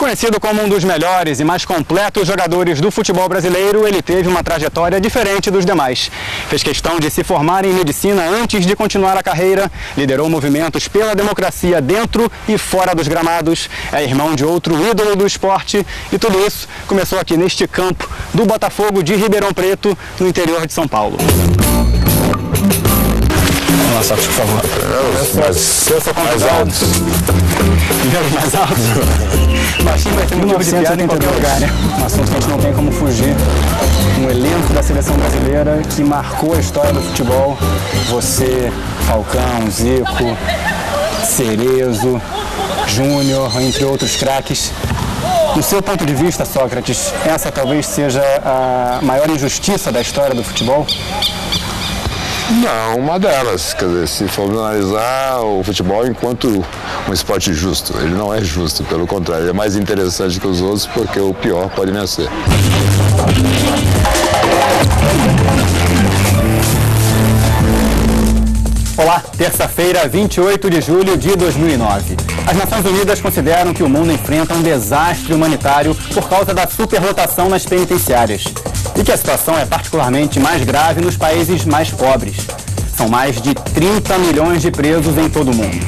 Reconhecido como um dos melhores e mais completos jogadores do futebol brasileiro, ele teve uma trajetória diferente dos demais. Fez questão de se formar em medicina antes de continuar a carreira, liderou movimentos pela democracia dentro e fora dos gramados, é irmão de outro ídolo do esporte e tudo isso começou aqui neste campo do Botafogo de Ribeirão Preto, no interior de São Paulo. Nossa, por favor. Eu sou convidado. Primeiro mais alto. Baixinho vai ter motivo de piada em qualquer lugar, né? Um assunto que a gente não tem como fugir. Um elenco da seleção brasileira que marcou a história do futebol. Você, Falcão, Zico, Cerezo, Júnior, entre outros craques. No seu ponto de vista, Sócrates, essa talvez seja a maior injustiça da história do futebol? Não, uma delas. Quer dizer, se for analisar o futebol enquanto um esporte justo, ele não é justo, pelo contrário, ele é mais interessante que os outros porque o pior pode vencer. Olá, terça-feira, 28 de julho de 2009. As Nações Unidas consideram que o mundo enfrenta um desastre humanitário por causa da superlotação nas penitenciárias. E que a situação é particularmente mais grave nos países mais pobres. São mais de 30 milhões de presos em todo o mundo.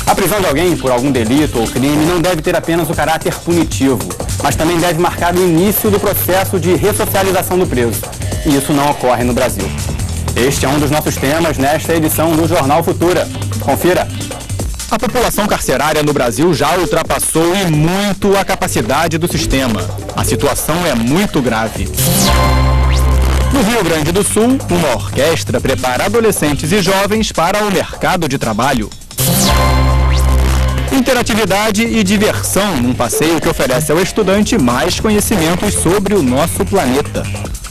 A prisão de alguém por algum delito ou crime não deve ter apenas o caráter punitivo, mas também deve marcar o início do processo de ressocialização do preso. E isso não ocorre no Brasil. Este é um dos nossos temas nesta edição do Jornal Futura. Confira! A população carcerária no Brasil já ultrapassou e muito a capacidade do sistema. A situação é muito grave. No Rio Grande do Sul, uma orquestra prepara adolescentes e jovens para o mercado de trabalho. Interatividade e diversão num passeio que oferece ao estudante mais conhecimentos sobre o nosso planeta.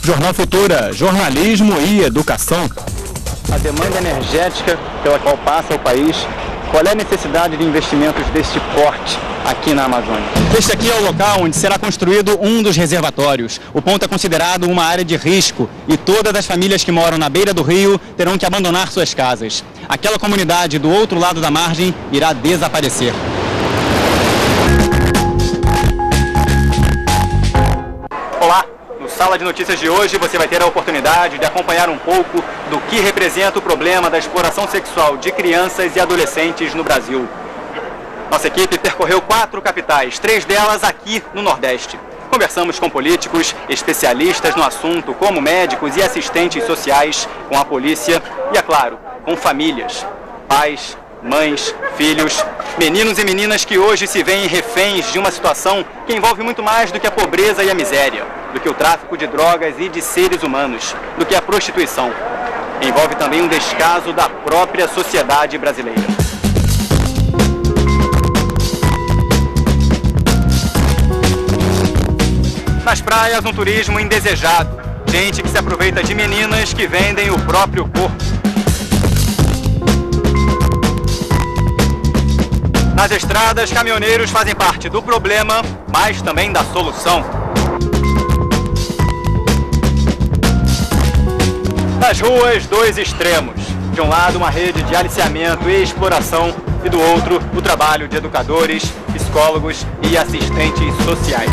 Jornal Futura, jornalismo e educação. A demanda energética pela qual passa o país. Qual é a necessidade de investimentos deste porte aqui na Amazônia? Este aqui é o local onde será construído um dos reservatórios. O ponto é considerado uma área de risco e todas as famílias que moram na beira do rio terão que abandonar suas casas. Aquela comunidade do outro lado da margem irá desaparecer. Olá! No Sala de Notícias de hoje você vai ter a oportunidade de acompanhar um pouco do que representa o problema da exploração sexual de crianças e adolescentes no Brasil. Nossa equipe percorreu 4 capitais, 3 delas aqui no Nordeste. Conversamos com políticos, especialistas no assunto, como médicos e assistentes sociais, com a polícia e, é claro, com famílias, pais, mães, filhos, meninos e meninas que hoje se veem reféns de uma situação que envolve muito mais do que a pobreza e a miséria, do que o tráfico de drogas e de seres humanos, do que a prostituição. Envolve também um descaso da própria sociedade brasileira. Nas praias, um turismo indesejado. Gente que se aproveita de meninas que vendem o próprio corpo. Nas estradas, caminhoneiros fazem parte do problema, mas também da solução. Nas ruas, 2 extremos. De um lado, uma rede de aliciamento e exploração, e do outro, o trabalho de educadores, psicólogos e assistentes sociais.